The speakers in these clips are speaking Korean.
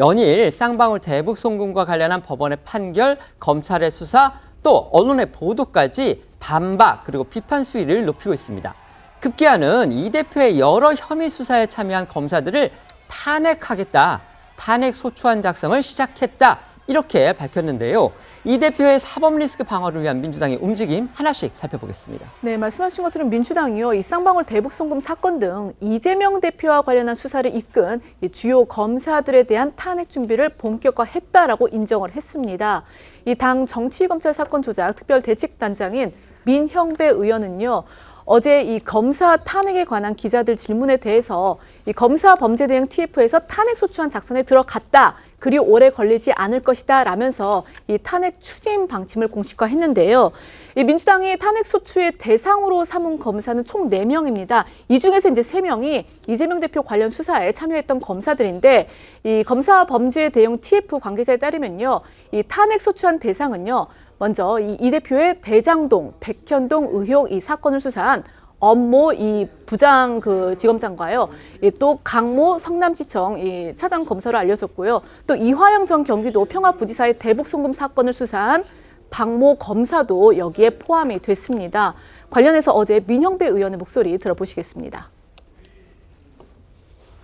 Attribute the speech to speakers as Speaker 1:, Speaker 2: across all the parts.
Speaker 1: 연일 쌍방울 대북 송금과 관련한 법원의 판결, 검찰의 수사, 또 언론의 보도까지 반박 그리고 비판 수위를 높이고 있습니다. 급기야는 이 대표의 여러 혐의 수사에 참여한 검사들을 탄핵하겠다, 탄핵 소추안 작성을 시작했다 이렇게 밝혔는데요. 이 대표의 사법 리스크 방어를 위한 민주당의 움직임 하나씩 살펴보겠습니다.
Speaker 2: 네, 말씀하신 것처럼 민주당이요, 이 쌍방울 대북 송금 사건 등 이재명 대표와 관련한 수사를 이끈 이 주요 검사들에 대한 탄핵 준비를 본격화했다라고 인정을 했습니다. 이 당 정치검찰 사건 조작 특별대책단장인 민형배 의원은요, 어제 이 검사 탄핵에 관한 기자들 질문에 대해서 이 검사 범죄 대응 TF에서 탄핵 소추안 작성에 들어갔다. 그리 오래 걸리지 않을 것이다 라면서 이 탄핵 추진 방침을 공식화했는데요. 이 민주당이 탄핵 소추의 대상으로 삼은 검사는 총 4명입니다. 이 중에서 이제 3명이 이재명 대표 관련 수사에 참여했던 검사들인데, 이 검사 범죄 대응 TF 관계자에 따르면요, 이 탄핵 소추안 대상은요, 먼저 이 대표의 대장동, 백현동 의혹 이 사건을 수사한 엄모 이 부장 지검장과요, 또 강모 성남지청 이 차장 검사로 알려졌고요. 또 이화영 전 경기도 평화부지사의 대북 송금 사건을 수사한 박모 검사도 여기에 포함이 됐습니다. 관련해서 어제 민형배 의원의 목소리 들어보시겠습니다.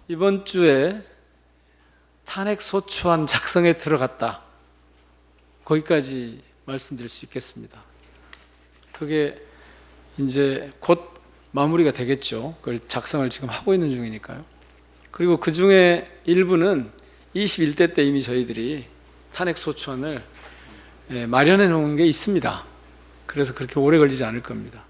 Speaker 3: 이번 주에 탄핵 소추안 작성에 들어갔다. 거기까지 말씀드릴 수 있겠습니다. 그게 이제 곧 마무리가 되겠죠. 그걸 작성을 지금 하고 있는 중이니까요. 그리고 그 중에 일부는 21대 때 이미 저희들이 탄핵 소추안을 마련해 놓은 게 있습니다. 그래서 그렇게 오래 걸리지 않을 겁니다.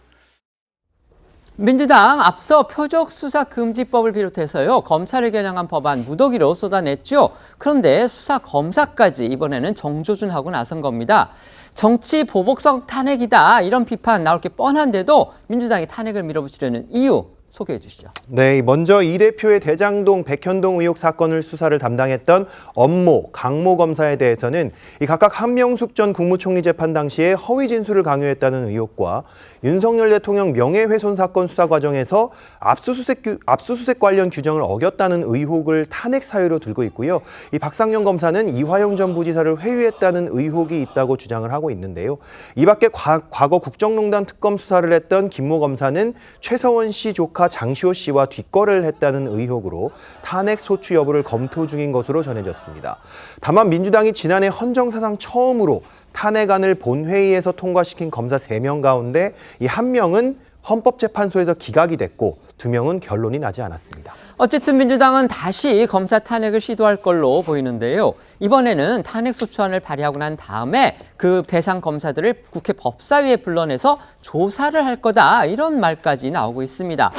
Speaker 1: 민주당 앞서 표적수사금지법을 비롯해서요, 검찰을 겨냥한 법안 무더기로 쏟아냈죠. 그런데 수사검사까지 이번에는 정조준하고 나선 겁니다. 정치 보복성 탄핵이다 이런 비판 나올 게 뻔한데도 민주당이 탄핵을 밀어붙이려는 이유 소개해 주시죠.
Speaker 4: 네, 먼저 이 대표의 대장동, 백현동 의혹 사건을 수사를 담당했던 엄모, 강모 검사에 대해서는 이 각각 한명숙 전 국무총리 재판 당시에 허위 진술을 강요했다는 의혹과 윤석열 대통령 명예훼손 사건 수사 과정에서 압수수색 관련 규정을 어겼다는 의혹을 탄핵 사유로 들고 있고요. 이 박상영 검사는 이화영 전 부지사를 회유했다는 의혹이 있다고 주장을 하고 있는데요. 이 밖에 과거 국정농단 특검 수사를 했던 김모 검사는 최서원 씨 조카 장시호 씨와 뒷거래를 했다는 의혹으로 탄핵 소추 여부를 검토 중인 것으로 전해졌습니다. 다만 민주당이 지난해 헌정사상 처음으로 탄핵안을 본회의에서 통과시킨 검사 3명 가운데 이 1명은 헌법재판소에서 기각이 됐고 2명은 결론이 나지 않았습니다.
Speaker 1: 어쨌든 민주당은 다시 검사 탄핵을 시도할 걸로 보이는데요. 이번에는 탄핵 소추안을 발의하고 난 다음에 그 대상 검사들을 국회 법사위에 불러내서 조사를 할 거다 이런 말까지 나오고 있습니다.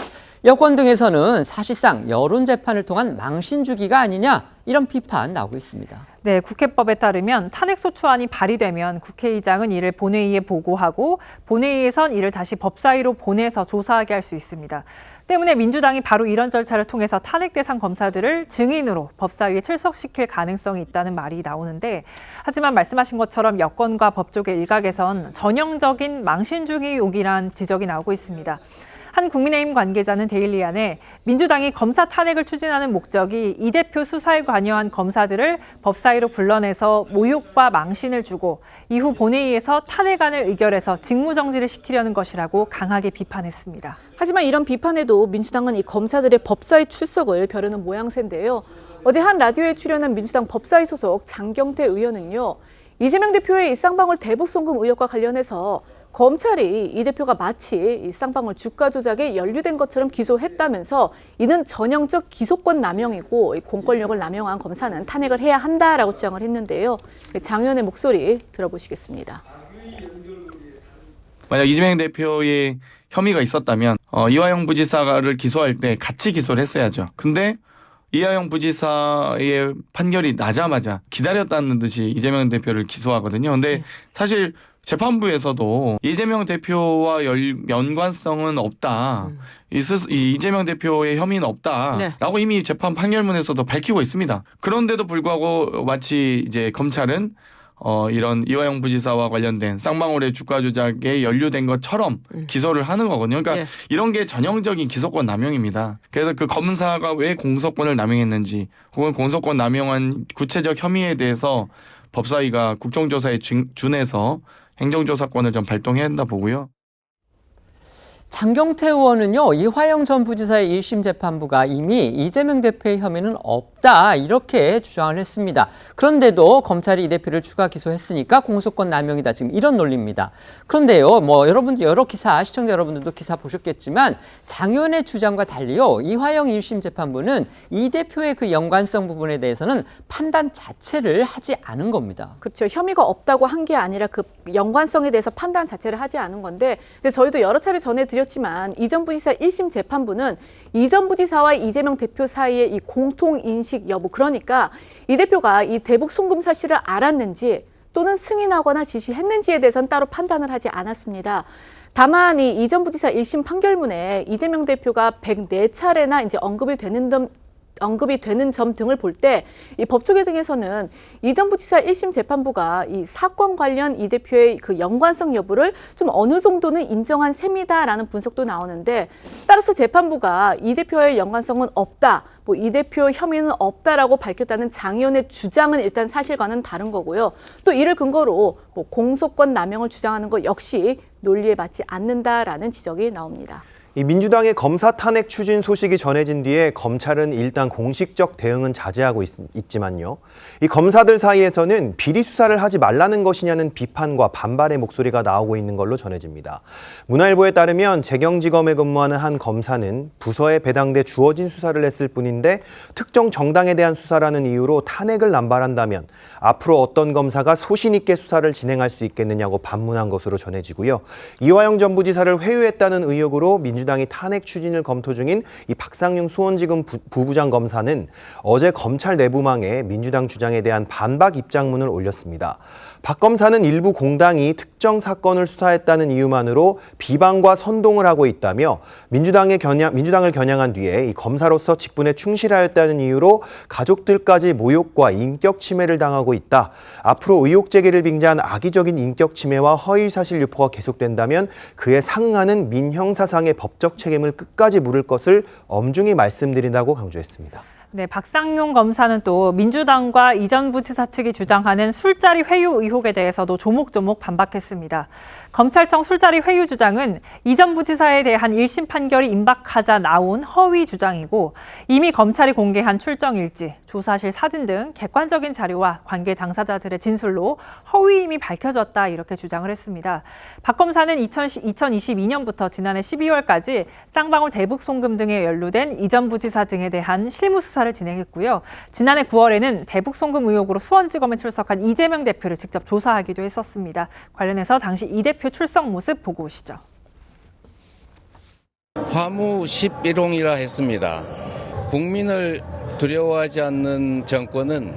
Speaker 1: 여권 등에서는 사실상 여론재판을 통한 망신주기가 아니냐 이런 비판 나오고 있습니다.
Speaker 5: 네, 국회법에 따르면 탄핵소추안이 발의되면 국회의장은 이를 본회의에 보고하고 본회의에선 이를 다시 법사위로 보내서 조사하게 할 수 있습니다. 때문에 민주당이 바로 이런 절차를 통해서 탄핵 대상 검사들을 증인으로 법사위에 출석시킬 가능성이 있다는 말이 나오는데, 하지만 말씀하신 것처럼 여권과 법조계 일각에선 전형적인 망신주기 의혹이란 지적이 나오고 있습니다. 한 국민의힘 관계자는 데일리안에 민주당이 검사 탄핵을 추진하는 목적이 이 대표 수사에 관여한 검사들을 법사위로 불러내서 모욕과 망신을 주고 이후 본회의에서 탄핵안을 의결해서 직무정지를 시키려는 것이라고 강하게 비판했습니다.
Speaker 2: 하지만 이런 비판에도 민주당은 이 검사들의 법사위 출석을 벼르는 모양새인데요. 어제 한 라디오에 출연한 민주당 법사위 소속 장경태 의원은요, 이재명 대표의 이 쌍방울 대북 송금 의혹과 관련해서 검찰이 이 대표가 마치 이 쌍방울 주가 조작에 연루된 것처럼 기소했다면서 이는 전형적 기소권 남용이고 공권력을 남용한 검사는 탄핵을 해야 한다라고 주장을 했는데요. 장 의원의 목소리 들어보시겠습니다.
Speaker 6: 만약 이재명 대표의 혐의가 있었다면 이화영 부지사를 기소할 때 같이 기소를 했어야죠. 근데 이화영 부지사의 판결이 나자마자 기다렸다는 듯이 이재명 대표를 기소하거든요. 근데 사실 재판부에서도 이재명 대표와 연관성은 없다. 이재명 대표의 혐의는 없다라고 이미 재판 판결문에서도 밝히고 있습니다. 그런데도 불구하고 마치 이제 검찰은 이런 이화영 부지사와 관련된 쌍방울의 주가 조작에 연루된 것처럼 기소를 하는 거거든요. 그러니까
Speaker 2: 네.
Speaker 6: 이런 게 전형적인 기소권 남용입니다. 그래서 그 검사가 왜 공소권을 남용했는지 혹은 공소권 남용한 구체적 혐의에 대해서 법사위가 국정조사에 준해서 행정조사권을 좀 발동해야 한다 보고요.
Speaker 1: 장경태 의원은요, 이화영 전 부지사의 1심 재판부가 이미 이재명 대표의 혐의는 없다 이렇게 주장을 했습니다. 그런데도 검찰이 이 대표를 추가 기소했으니까 공소권 남용이다, 지금 이런 논리입니다. 그런데요, 여러분들 여러 기사, 시청자 여러분들도 기사 보셨겠지만 장 의원의 주장과 달리요, 이화영 1심 재판부는 이 대표의 그 연관성 부분에 대해서는 판단 자체를 하지 않은 겁니다.
Speaker 2: 그렇죠. 혐의가 없다고 한 게 아니라 그 연관성에 대해서 판단 자체를 하지 않은 건데, 이제 저희도 여러 차례 전해드렸지만 이 전 부지사 1심 재판부는 이 전 부지사와 이재명 대표 사이의 이 공통 인식 여부, 그러니까 이 대표가 이 대북 송금 사실을 알았는지 또는 승인하거나 지시했는지에 대해서는 따로 판단을 하지 않았습니다. 다만 이 전 부지사 1심 판결문에 이재명 대표가 104차례나 이제 언급이 되는 점 등을 볼 때 이 법조계 등에서는 이 전 부지사 1심 재판부가 이 사건 관련 이 대표의 그 연관성 여부를 좀 어느 정도는 인정한 셈이다라는 분석도 나오는데, 따라서 재판부가 이 대표의 연관성은 없다, 이 대표 혐의는 없다라고 밝혔다는 장 의원의 주장은 일단 사실과는 다른 거고요. 또 이를 근거로 공소권 남용을 주장하는 것 역시 논리에 맞지 않는다라는 지적이 나옵니다.
Speaker 4: 이 민주당의 검사 탄핵 추진 소식이 전해진 뒤에 검찰은 일단 공식적 대응은 자제하고 있지만요. 이 검사들 사이에서는 비리 수사를 하지 말라는 것이냐는 비판과 반발의 목소리가 나오고 있는 걸로 전해집니다. 문화일보에 따르면 재경지검에 근무하는 한 검사는 부서에 배당돼 주어진 수사를 했을 뿐인데 특정 정당에 대한 수사라는 이유로 탄핵을 남발한다면 앞으로 어떤 검사가 소신 있게 수사를 진행할 수 있겠느냐고 반문한 것으로 전해지고요. 이화영 전 부지사를 회유했다는 의혹으로 민주당이 탄핵 추진을 검토 중인 이 박상용 수원지검 부부장 검사는 어제 검찰 내부망에 민주당 주장에 대한 반박 입장문을 올렸습니다. 박 검사는 일부 공당이 특정 사건을 수사했다는 이유만으로 비방과 선동을 하고 있다며 민주당을 겨냥한 뒤에 이 검사로서 직분에 충실하였다는 이유로 가족들까지 모욕과 인격 침해를 당하고 있다. 앞으로 의혹 제기를 빙자한 악의적인 인격 침해와 허위 사실 유포가 계속된다면 그에 상응하는 민형사상의 법적 책임을 끝까지 물을 것을 엄중히 말씀드린다고 강조했습니다.
Speaker 5: 네, 박상용 검사는 또 민주당과 이 전 부지사 측이 주장하는 술자리 회유 의혹에 대해서도 조목조목 반박했습니다. 검찰청 술자리 회유 주장은 이 전 부지사에 대한 1심 판결이 임박하자 나온 허위 주장이고, 이미 검찰이 공개한 출정 일지, 조사실 사진 등 객관적인 자료와 관계 당사자들의 진술로 허위임이 밝혀졌다 이렇게 주장을 했습니다. 박 검사는 2022년부터 지난해 12월까지 쌍방울 대북 송금 등에 연루된 이 전 부지사 등에 대한 실무 수사를 진행했고요. 지난해 9월에는 대북 송금 의혹으로 수원지검에 출석한 이재명 대표를 직접 조사하기도 했었습니다. 관련해서 당시 이 대표 출석 모습 보고 오시죠.
Speaker 7: 화무 11홍이라 했습니다. 국민을 두려워하지 않는 정권은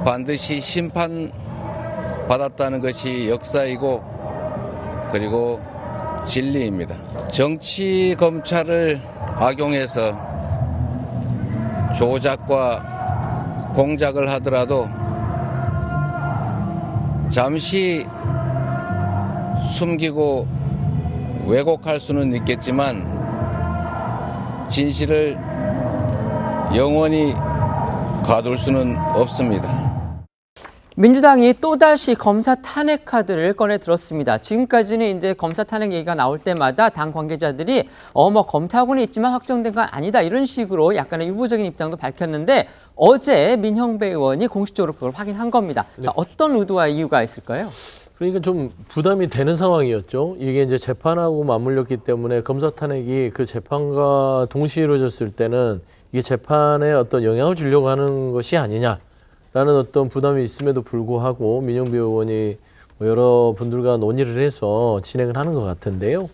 Speaker 7: 반드시 심판받았다는 것이 역사이고 그리고 진리입니다. 정치 검찰을 악용해서 조작과 공작을 하더라도 잠시 숨기고 왜곡할 수는 있겠지만 진실을 영원히 가둘 수는 없습니다.
Speaker 1: 민주당이 또다시 검사 탄핵 카드를 꺼내 들었습니다. 지금까지는 이제 검사 탄핵 얘기가 나올 때마다 당 관계자들이 검토하고는 있지만 확정된 건 아니다 이런 식으로 약간의 유보적인 입장도 밝혔는데, 어제 민형배 의원이 공식적으로 그걸 확인한 겁니다. 자, 어떤 의도와 이유가 있을까요?
Speaker 8: 그러니까 좀 부담이 되는 상황이었죠. 이게 이제 재판하고 맞물렸기 때문에 검사 탄핵이 그 재판과 동시에 이루어졌을 때는 이게 재판에 어떤 영향을 주려고 하는 것이 아니냐라는 어떤 부담이 있음에도 불구하고 민영배 의원이 여러 분들과 논의를 해서 진행을 하는 것 같은데요.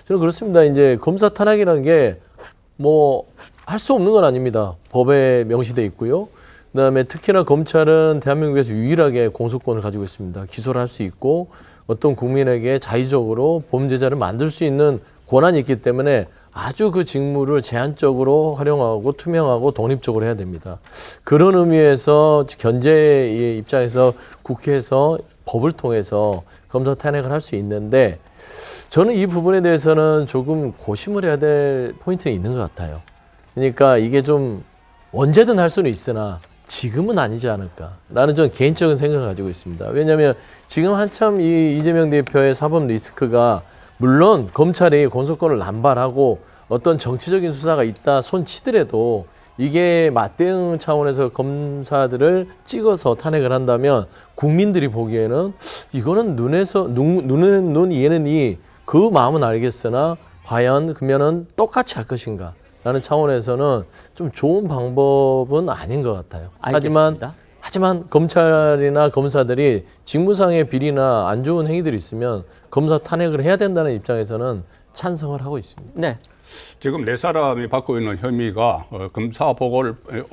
Speaker 8: 저는 그렇습니다. 이제 검사 탄핵이라는 게 할 수 없는 건 아닙니다. 법에 명시돼 있고요. 그다음에 특히나 검찰은 대한민국에서 유일하게 공소권을 가지고 있습니다. 기소를 할 수 있고 어떤 국민에게 자의적으로 범죄자를 만들 수 있는 권한이 있기 때문에 아주 그 직무를 제한적으로 활용하고 투명하고 독립적으로 해야 됩니다. 그런 의미에서 견제의 입장에서 국회에서 법을 통해서 검사 탄핵을 할 수 있는데 저는 이 부분에 대해서는 조금 고심을 해야 될 포인트는 있는 것 같아요. 그러니까 이게 좀 언제든 할 수는 있으나 지금은 아니지 않을까라는 전 개인적인 생각을 가지고 있습니다. 왜냐하면 지금 한참 이 이재명 대표의 사법 리스크가 물론 검찰이 공소권을 남발하고 어떤 정치적인 수사가 있다 손치더라도 이게 맞대응 차원에서 검사들을 찍어서 탄핵을 한다면 국민들이 보기에는 이거는 눈에는 눈, 이에는 이, 그 마음은 알겠으나 과연 그러면은 똑같이 할 것인가? 라는 차원에서는 좀 좋은 방법은 아닌 것 같아요.
Speaker 1: 알겠습니다.
Speaker 8: 하지만 검찰이나 검사들이 직무상의 비리나 안 좋은 행위들이 있으면 검사 탄핵을 해야 된다는 입장에서는 찬성을 하고 있습니다.
Speaker 1: 네.
Speaker 9: 지금 네 사람이 받고 있는 혐의가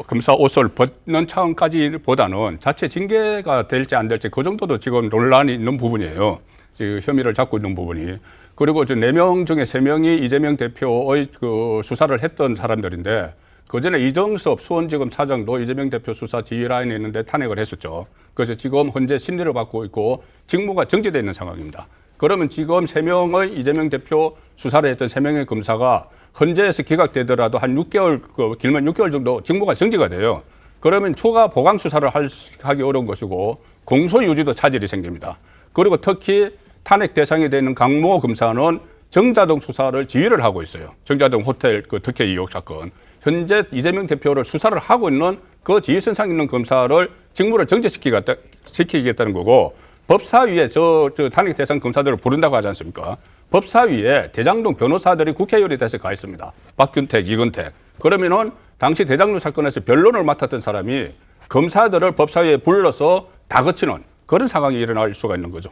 Speaker 9: 검사 옷을 벗는 차원까지보다는 자체 징계가 될지 안 될지 그 정도도 지금 논란이 있는 부분이에요. 지금 혐의를 잡고 있는 부분이. 그리고 저 4명 중에 3명이 이재명 대표의 그 수사를 했던 사람들인데 그 전에 이정섭 수원지검 차장도 이재명 대표 수사 지휘라인에 있는데 탄핵을 했었죠. 그래서 지금 현재 심리를 받고 있고 직무가 정지되어 있는 상황입니다. 그러면 지금 3명의 이재명 대표 수사를 했던 3명의 검사가 헌재에서 기각되더라도 한 6개월, 길면 6개월 정도 직무가 정지가 돼요. 그러면 추가 보강 수사를 하기 어려운 것이고 공소 유지도 차질이 생깁니다. 그리고 특히 탄핵 대상이 되는 강모 검사는 정자동 수사를 지휘를 하고 있어요. 정자동 호텔 그 특혜 의혹 사건. 현재 이재명 대표를 수사를 하고 있는 그 지휘선상 있는 검사를 직무를 정지시키겠다는 거고 법사위에 저 탄핵 대상 검사들을 부른다고 하지 않습니까? 법사위에 대장동 변호사들이 국회의원이 돼서 가 있습니다. 박균택, 이건택. 그러면은 당시 대장동 사건에서 변론을 맡았던 사람이 검사들을 법사위에 불러서 다 거치는 그런 상황이 일어날 수가 있는 거죠.